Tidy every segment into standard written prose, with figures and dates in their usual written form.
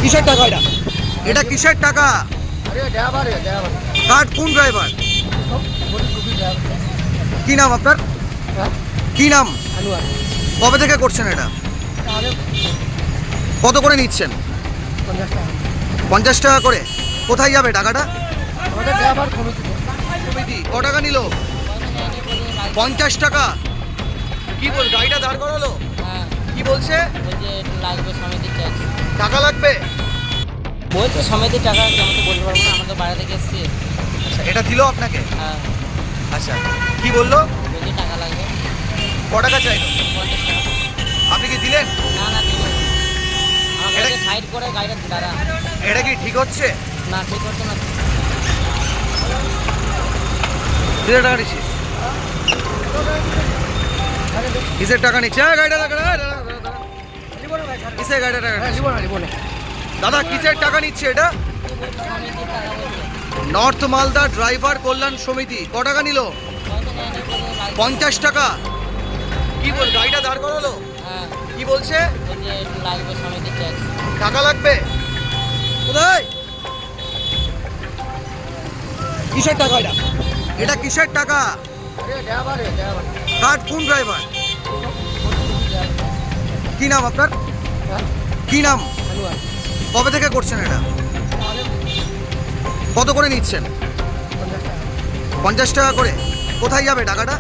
কিসের টাকা এটা? এটা কিসের টাকা? কার কোন ড্রাইভার? কি নাম আপনার? কি নাম? কবে থেকে করছেন এটা? কত করে নিচ্ছেন? 50 টাকা করে। কোথায় যাবে টাকাটা? কমিটি ক টাকা নিল? 50 টাকা। কি বল, গাড়িটা দাঁড় করালো? কি বলছে? বলছে লাগবে সমিতির ট্যাক্স। টাকা লাগবে? বলছে সমিতির টাকা, আমি তো বলতে পারবো না, আমরা তো বাইরে থেকে এসেছি। আচ্ছা, এটা দিল আপনাকে? হ্যাঁ, আচ্ছা, কি বললো? বলছে টাকা লাগবে ক টাকা চাইলো? 50 টাকা। আপনি কি দিলেন? না না, ঠিক আছে। আমাকে এটা- সাইড করে গাড়িটা দাঁড়া। এটা কি ঠিক হচ্ছে? না, ঠিক করছে না। কিসের টাকা নিচ্ছিস? কিসের টাকা নিচ্ছে? গাড়িটা দাঁড়া, কিসের গাড়িটা টাকা নিচ্ছে? দাদা কিসের টাকা নিচ্ছে এটা? সমিতির টাকা বলছে। নর্থ মালদা ড্রাইভার কল্যাণ সমিতি ক টাকা নিল? হয়তো নেয়নি, বলছে লাগবে। 50 টাকা। কি বল, গাড়িটা দাঁড় করালো? হ্যাঁ, কি বলছে? বলছে লাগবে সমিতির ট্যাক্স। টাকা লাগবে? কোথায়? কিসের টাকা এটা? এটা কিসের টাকা? কার কোন ড্রাইভার? কি নাম আপনার? কি নাম? কবে থেকে করছেন এটা? কত করে নিচ্ছেন? 50 টাকা করে। কোথায় যাবে টাকাটা?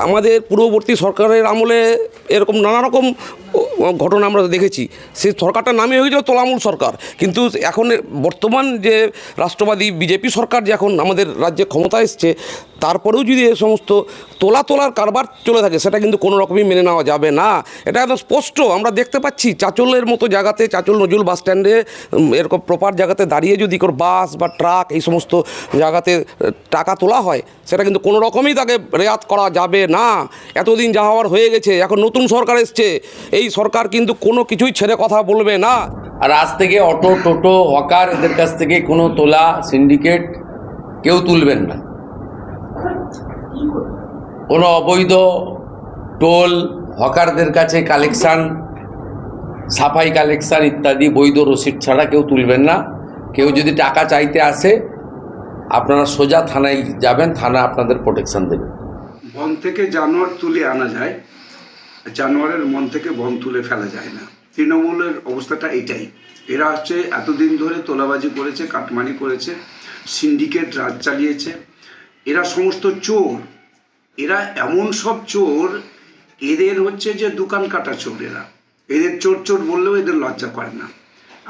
আমাদের পূর্ববর্তী সরকারের আমলে এরকম নানা রকম ঘটনা আমরা দেখেছি। সেই সরকারটার নামই হয়ে গেছিল তোলামূল সরকার। কিন্তু এখন বর্তমান যে রাষ্ট্রবাদী বিজেপি সরকার যে এখন আমাদের রাজ্যে ক্ষমতা এসছে, তারপরেও যদি এ সমস্ত তোলার কারবার চলে থাকে, সেটা কিন্তু কোনো রকমই মেনে নেওয়া যাবে না। এটা একদম স্পষ্ট আমরা দেখতে পাচ্ছি। চাঁচলের মতো জায়গাতে, চাঁচল নজরুল বাস স্ট্যান্ডে এরকম প্রপার জায়গাতে দাঁড়িয়ে যদি কোনো বাস বা ট্রাক এই সমস্ত জায়গাতে টাকা তোলা হয়, সেটা কিন্তু কোনো রকমই তাকে রেয়াত করা যাবে না। এতদিন যা হওয়ার হয়ে গেছে, এখন নতুন সরকার এসছে, এই সরকার কিন্তু কোনো কিছুই ছেড়ে কথা বলবে না। আর আজ থেকে অটো টোটো হকার এদের কাছ থেকে কোনো তোলা সিন্ডিকেট কেউ তুলবেন না। কোনো অবৈধ টোল হকারদের কাছে কালেকশান, সাফাই কালেকশান ইত্যাদি বৈধ রসিদ ছাড়া কেউ তুলবেন না। কেউ যদি টাকা চাইতে আসে, আপনারা সোজা থানায় যাবেন, থানা আপনাদের প্রোটেকশন দেবে। বন থেকে জানোয়ার তুলে আনা যায়, জানোয়ারের মন থেকে বন তুলে ফেলা যায় না। তৃণমূলের অবস্থাটা এটাই। এরা হচ্ছে এতদিন ধরে তোলাবাজি করেছে, কাটমানি করেছে, সিন্ডিকেট রাজ চালিয়েছে। এরা সমস্ত চোর। এরা এমন সব চোর, এদের হচ্ছে যে দোকান কাটা চোর। এদের চোর চোর বললেও এদের লজ্জা করে না।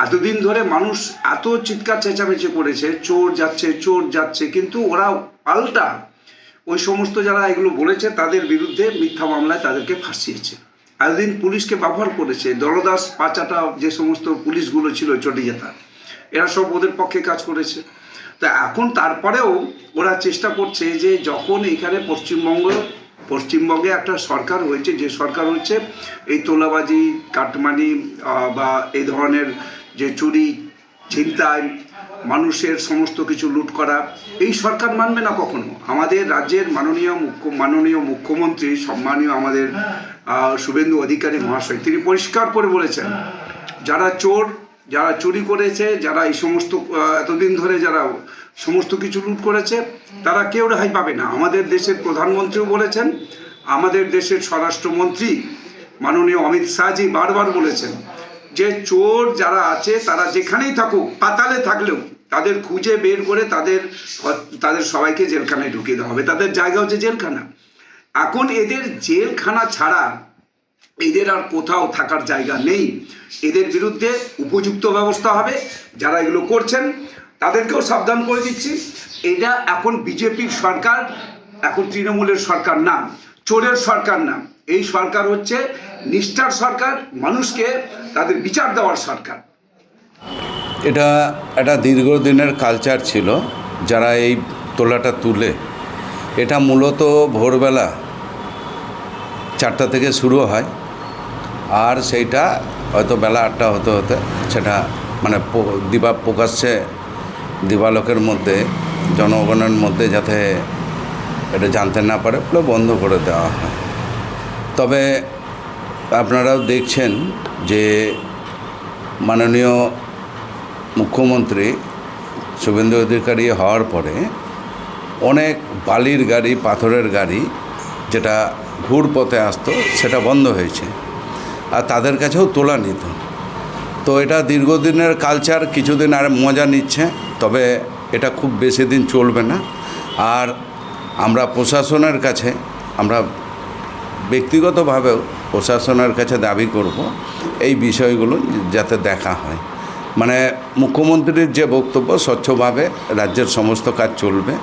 এতদিন ধরে মানুষ এত চিৎকার চেঁচামেচি করেছে, চোর যাচ্ছে চোর যাচ্ছে, কিন্তু ওরা পাল্টা ওই সমস্ত যারা এগুলো বলেছে তাদের বিরুদ্ধে মিথ্যা মামলায় তাদেরকে ফাঁসিয়েছে। এতদিন পুলিশকে ব্যবহার করেছে, দলদাস পাচাটা যে সমস্ত পুলিশগুলো ছিল চটিজেতা, এরা সব ওদের পক্ষে কাজ করেছে। তো এখন তারপরেও ওরা চেষ্টা করছে যে যখন এখানে পশ্চিমবঙ্গে একটা সরকার হয়েছে, যে সরকার হচ্ছে এই তোলাবাজি, কাটমানি বা এই ধরনের যে চুরি, ছিনতাই, মানুষের সমস্ত কিছু লুট করা, এই সরকার মানবে না কখনো। আমাদের রাজ্যের মাননীয় মুখ্যমন্ত্রী সম্মানীয় আমাদের শুভেন্দু অধিকারী মহাশয়, তিনি পরিষ্কার করে বলেছেন, যারা চোর, যারা চুরি করেছে, যারা এই সমস্ত এতদিন ধরে যারা সমস্ত কিছু লুট করেছে, তারা কেউ রেহাই পাবে না। আমাদের দেশের প্রধানমন্ত্রীও বলেছেন, আমাদের দেশের স্বরাষ্ট্রমন্ত্রী মাননীয় অমিত শাহজি বারবার বলেছেন যে চোর যারা আছে তারা যেখানেই থাকুক, পাতালে থাকলেও তাদের খুঁজে বের করে তাদের সবাইকে জেলখানায় ঢুকিয়ে দেওয়া হবে। তাদের জায়গা হচ্ছে জেলখানা। এখন এদের জেলখানা ছাড়া এদের আর কোথাও থাকার জায়গা নেই। এদের বিরুদ্ধে উপযুক্ত ব্যবস্থা হবে। যারা এগুলো করছেন তাদেরকেও সাবধান করে দিচ্ছি, এটা এখন বিজেপির সরকার, এখন তৃণমূলের সরকার না, চোরের সরকার না। এই সরকার হচ্ছে নিষ্ঠার সরকার, মানুষকে তাদের বিচার দেওয়ার সরকার। এটা একটা দীর্ঘদিনের কালচার ছিল যারা এই তোলাটা তুলে। এটা মূলত ভোরবেলা 4টা থেকে শুরু হয়, আর সেইটা হয়তো বেলা 8টা হতে হতে সেটা মানে প্রকাশ্যে দিবালোকের মধ্যে জনগণের মধ্যে যাতে এটা জানতে না পারে বলে বন্ধ করে দেওয়া হয়। তবে আপনারাও দেখছেন যে মাননীয় মুখ্যমন্ত্রী শুভেন্দু অধিকারী হওয়ার পরে অনেক বালির গাড়ি, পাথরের গাড়ি যেটা ঘুর পথে আসতো সেটা বন্ধ হয়েছে, আর তাদের কাছেও তোলা নিত। তো এটা দীর্ঘদিনের কালচার, কিছুদিন আর মজা নিচ্ছে, তবে এটা খুব বেশি দিন চলবে না। আর আমরা প্রশাসনের কাছে, আমরা ব্যক্তিগতভাবেও প্রশাসনের কাছে দাবি করব এই বিষয়গুলো যাতে দেখা হয়। মানে মুখ্যমন্ত্রীর যে বক্তব্য, স্বচ্ছভাবে রাজ্যের সমস্ত কাজ চলবে,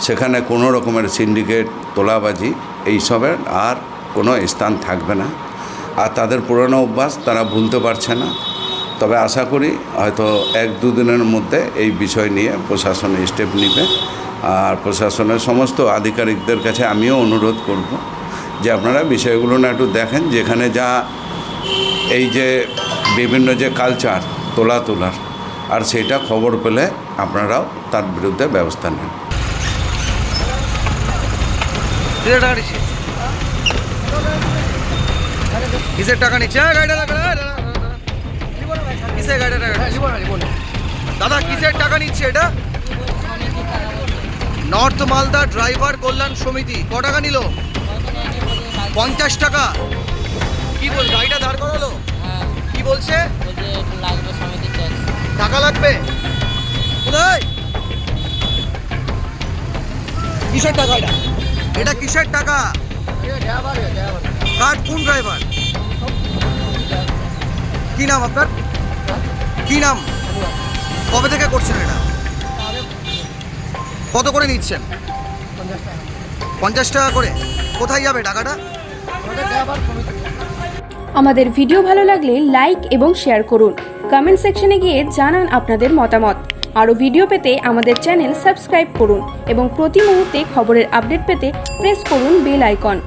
সেখানে কোনো রকমের সিন্ডিকেট, তোলাবাজি এইসবের আর কোনো স্থান থাকবে না। আর তাদের পুরনো অভ্যাস তারা ভুলতে পারছে না। তবে আশা করি হয়তো 1-2 দিনের মধ্যে এই বিষয় নিয়ে প্রশাসন স্টেপ নেবে। আর প্রশাসনের সমস্ত আধিকারিকদের কাছে আমিও অনুরোধ করব যে আপনারা বিষয়গুলো না একটু দেখেন, যেখানে যা এই যে বিভিন্ন যে কালচার তোলার, আর সেইটা খবর পেলে আপনারাও তার বিরুদ্ধে ব্যবস্থা নেন। কিসের টাকা নিচ্ছে? দাদা কিসের টাকা নিচ্ছে এটা? নর্থ মালদা ড্রাইভার কল্যাণ সমিতি। ক টাকা নিল? 50 টাকা। কি বল, গাড়িটা দাঁড় করালো? হ্যাঁ, কি বলছে? বলছে লাগবে সমিতির ট্যাক্স। টাকা লাগবে? কোথায়? কিসের টাকা এটা? এটা কিসের টাকা? কার, কোন ড্রাইভার? কি নাম আপনার? কি নাম? কবে থেকে করছেন এটা? কত করে নিচ্ছেন? 50 টাকা করে। কোথায় যাবে টাকাটা? আমাদের ভিডিও ভালো লাগলে লাইক এবং শেয়ার করুন। কমেন্ট সেকশনে গিয়ে জানান আপনাদের মতামত। আরও ভিডিও পেতে আমাদের চ্যানেল সাবস্ক্রাইব করুন এবং প্রতি মুহূর্তে খবরের আপডেট পেতে প্রেস করুন বেল আইকন।